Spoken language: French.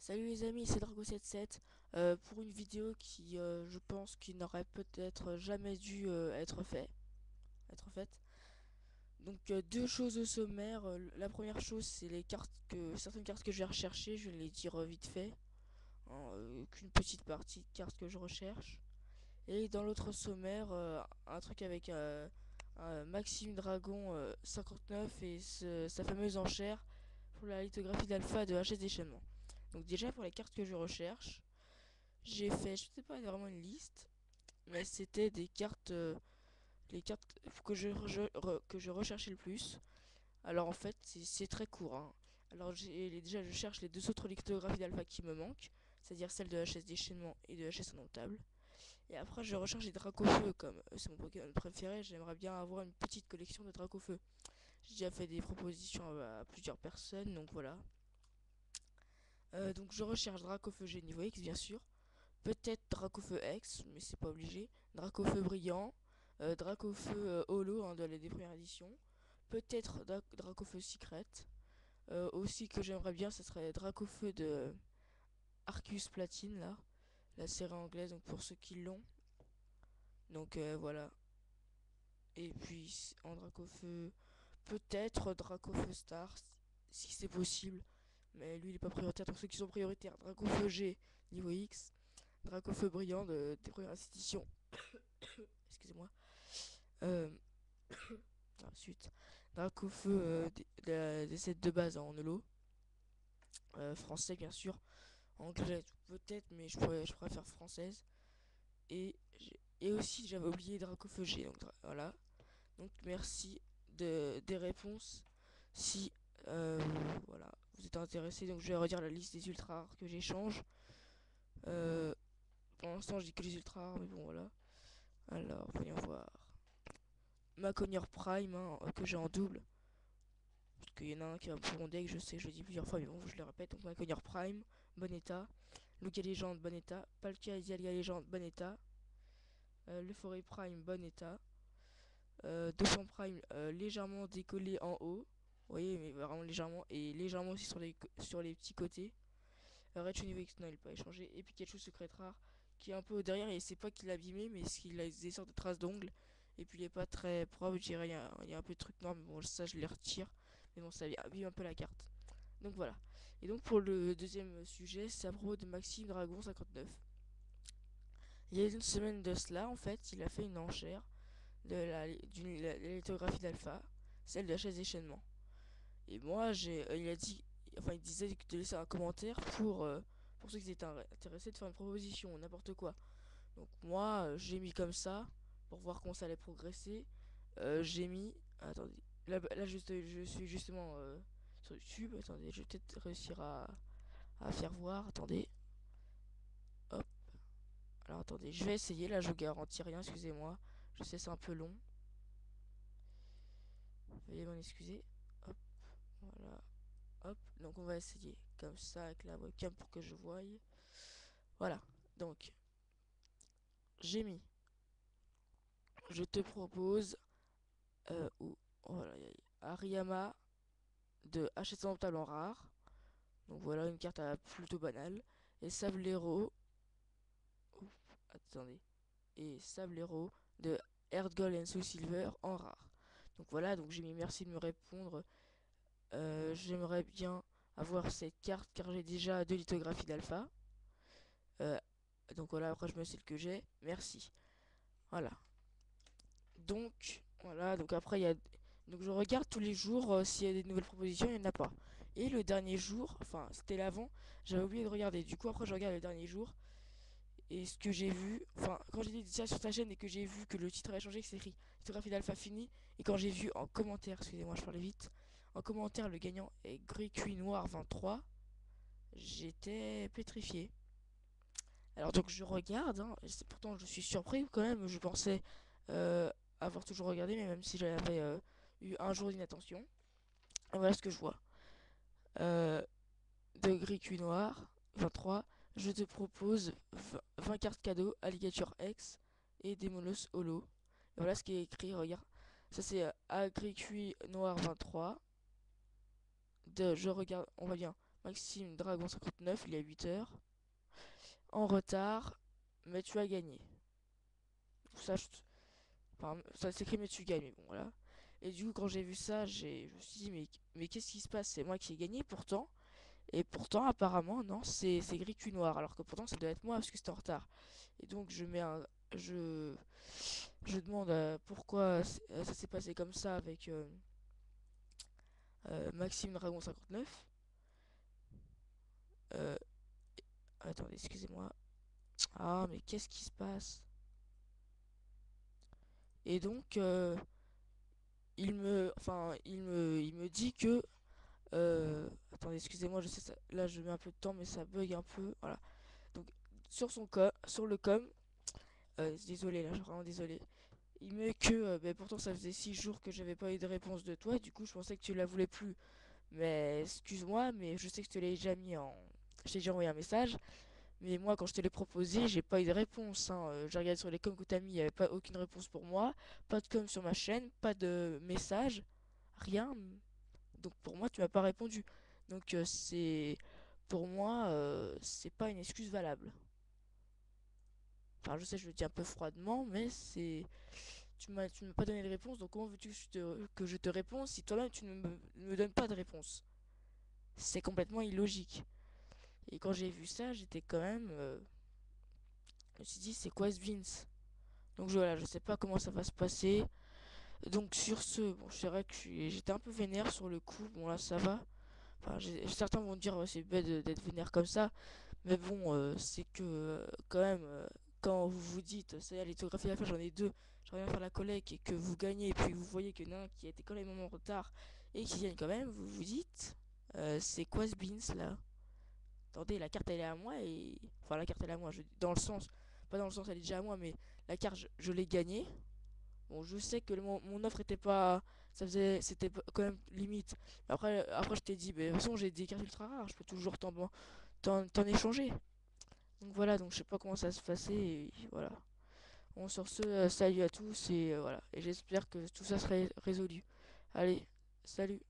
Salut les amis, c'est Drago77 pour une vidéo qui, je pense, qui n'aurait peut-être jamais dû être faite. Donc deux choses au sommaire. La première chose, c'est les cartes certaines cartes que je vais rechercher. Je vais les dire vite fait, hein, qu'une petite partie de cartes que je recherche. Et dans l'autre sommaire, un truc avec un Maxime Dragon 59 et sa fameuse enchère pour la lithographie d'alpha de HS Déchaînement. Donc déjà pour les cartes que je recherche. J'ai fait, je sais pas vraiment une liste, mais c'était des cartes, les cartes que je recherchais le plus. Alors en fait, c'est très court, hein. Alors déjà, je cherche les deux autres lithographies d'alpha qui me manquent, c'est-à-dire celle de HS Déchaînement et de HS Indomptable. Et après, je recherche les Dracofeu, comme c'est mon Pokémon préféré, j'aimerais bien avoir une petite collection de Dracofeu. J'ai déjà fait des propositions à plusieurs personnes, donc voilà. Donc je recherche Dracofeu G niveau X, bien sûr. Peut-être Dracofeu X, mais c'est pas obligé. Dracofeu Brillant, Dracofeu Holo, hein, de la des premières éditions. Peut-être Dracofeu Secret. Aussi que j'aimerais bien, ce serait Dracofeu de Arceus Platine, là. La série anglaise, donc pour ceux qui l'ont. Donc voilà. Et puis en Dracofeu, peut-être Dracofeu Star, si c'est possible. Mais lui, il est pas prioritaire, donc ceux qui sont prioritaires, Dracofeu G niveau X. Dracofeu Brillant des premières éditions. Excusez-moi. Euh, Ensuite, Dracofeu des sets de base en holo. Français, bien sûr. Anglais, peut-être, mais je préfère française. Et aussi, j'avais oublié Dracofeu G. Donc voilà. Donc merci des réponses. Si voilà, vous êtes intéressé, donc je vais redire la liste des ultra rares que j'échange. Euh, pour l'instant, je dis que les ultra rares, mais bon, voilà. Alors, voyons voir. Maconier Prime, hein, que j'ai en double. Parce qu'il y en a un qui va pour mon deck, je sais, je le dis plusieurs fois, mais bon, je le répète. Donc Maconier Prime, bon état. Lugia Légende, bon état. Palkia Dialga Légende, bon état. Le Forêt Prime, bon état. 200 Prime, légèrement décollé en haut. Vous voyez, mais vraiment légèrement. Et légèrement aussi sur les petits côtés. Raichu niveau X, non, il n'est pas échangé. Et Pikachu secret rare, qui est un peu au derrière. Et c'est pas qu'il l'a abîmé, mais qu'il a des sortes de traces d'ongles. Et puis il est pas très propre, je dirais. Il y a un peu de trucs noirs, mais bon, ça, je les retire. Mais bon, ça abîme un peu la carte. Donc voilà. Et donc pour le deuxième sujet, c'est à propos de Maxime Dragon 59. Il y a une semaine de cela, en fait, il a fait une enchère de la lithographie d'alpha, celle de la chaise déchaînement. Et moi, il a dit, enfin, il disait de laisser un commentaire pour ceux qui étaient intéressés de faire une proposition, n'importe quoi. Donc moi, j'ai mis comme ça pour voir comment ça allait progresser. J'ai mis, attendez, là je suis justement sur YouTube. Attendez, je vais peut-être réussir à faire voir. Attendez, hop. Alors attendez, je vais essayer. Là, je vous garantis rien. Excusez-moi. Je sais, c'est un peu long. Veuillez m'en excuser. Hop, voilà. Hop, donc on va essayer comme ça avec la webcam pour que je voie. Voilà, donc j'ai mis. Je te propose ou voilà, Ariyama de HS Indomptable en rare. Donc voilà une carte plutôt banale. Et Sablero. Ouf, attendez. Et Sablero de Earth Gold and Soul Silver en rare. Donc voilà, donc j'ai mis merci de me répondre. J'aimerais bien avoir cette carte car j'ai déjà deux lithographies d'alpha. Euh, donc voilà, après je me sais le que j'ai. Merci. Voilà. Donc voilà, donc après il y a. Donc je regarde tous les jours s'il y a des nouvelles propositions, il n'y en a pas. Et le dernier jour, enfin c'était l'avant, j'avais oublié de regarder. Du coup après je regarde le dernier jour. Et ce que j'ai vu, enfin quand j'ai dit ça sur ta chaîne et que j'ai vu que le titre avait changé, que c'est écrit lithographie d'alpha fini. Et quand j'ai vu en commentaire, excusez-moi je parlais vite, en commentaire le gagnant est gris cuit noir 23, j'étais pétrifié. Alors donc je regarde, hein, pourtant je suis surpris quand même, je pensais euh, avoir toujours regardé, mais même si j'avais eu un jour d'inattention. Voilà ce que je vois. Euh, de gris cuit noir, 23, je te propose 20 cartes cadeaux, Alligator X et Demolos Holo. Et voilà ce qui est écrit, regarde. Ça c'est à gris cuit noir 23. Je regarde, on va bien. Maxime Dragon 59, il y a 8 heures. En retard, mais tu as gagné. Ça, enfin, ça s'écrit mais tu gagnes, mais bon, voilà. Et du coup, quand j'ai vu ça, je me suis dit, mais qu'est-ce qui se passe? C'est moi qui ai gagné pourtant. Et pourtant, apparemment, non, c'est gris cul noir. Alors que pourtant, ça doit être moi parce que c'était en retard. Et donc, je, je demande pourquoi ça s'est passé comme ça avec Maxime Dragon 59. Euh, Attendez, excusez-moi. Ah, mais qu'est-ce qui se passe? Et donc, il me dit que attendez, excusez-moi, je sais ça, là je mets un peu de temps, mais ça bug un peu. Voilà. Donc sur le com, désolé là, je suis vraiment désolé. Il met que pourtant ça faisait 6 jours que j'avais pas eu de réponse de toi. Du coup, je pensais que tu la voulais plus. Mais excuse-moi, mais je sais que je te l'ai déjà mis en. Je t'ai déjà envoyé un message. Mais moi, quand je te l'ai proposé, j'ai pas eu de réponse, hein. J'ai regardé sur les coms que t'as mis, il n'y avait pas aucune réponse pour moi. Pas de com sur ma chaîne, pas de message, rien. Donc pour moi, tu m'as pas répondu. Donc pour moi, c'est pas une excuse valable. Enfin, je sais, je le dis un peu froidement, mais tu m'as pas donné de réponse. Donc comment veux-tu que je te réponde si toi-même tu ne me donnes pas de réponse? C'est complètement illogique. Et quand j'ai vu ça, j'étais quand même, je me suis dit, c'est quoi ce Vince? Donc voilà, je sais pas comment ça va se passer. Donc sur ce, bon, c'est vrai que j'étais un peu vénère sur le coup. Bon là, ça va. Enfin, certains vont dire, ouais, c'est bête d'être vénère comme ça. Mais bon, c'est que quand même, quand vous vous dites, ça y est, la lithographie à faire, j'en ai deux, j'aimerais bien faire la collecte et que vous gagnez, et puis vous voyez qu'il y en a un qui a été quand même en retard et qui gagne quand même, vous vous dites, c'est quoi ce beans là? Attendez, la carte elle est à moi et. Enfin, la carte elle est à moi, dans le sens, pas dans le sens elle est déjà à moi, mais la carte je l'ai gagnée. Bon, je sais que mon offre était pas. C'était quand même limite. Après je t'ai dit, mais de toute façon, j'ai des cartes ultra rares, je peux toujours t'en échanger. Donc voilà, donc je sais pas comment ça se passait et voilà. Bon, sur ce, salut à tous et voilà. Et j'espère que tout ça serait résolu. Allez, salut.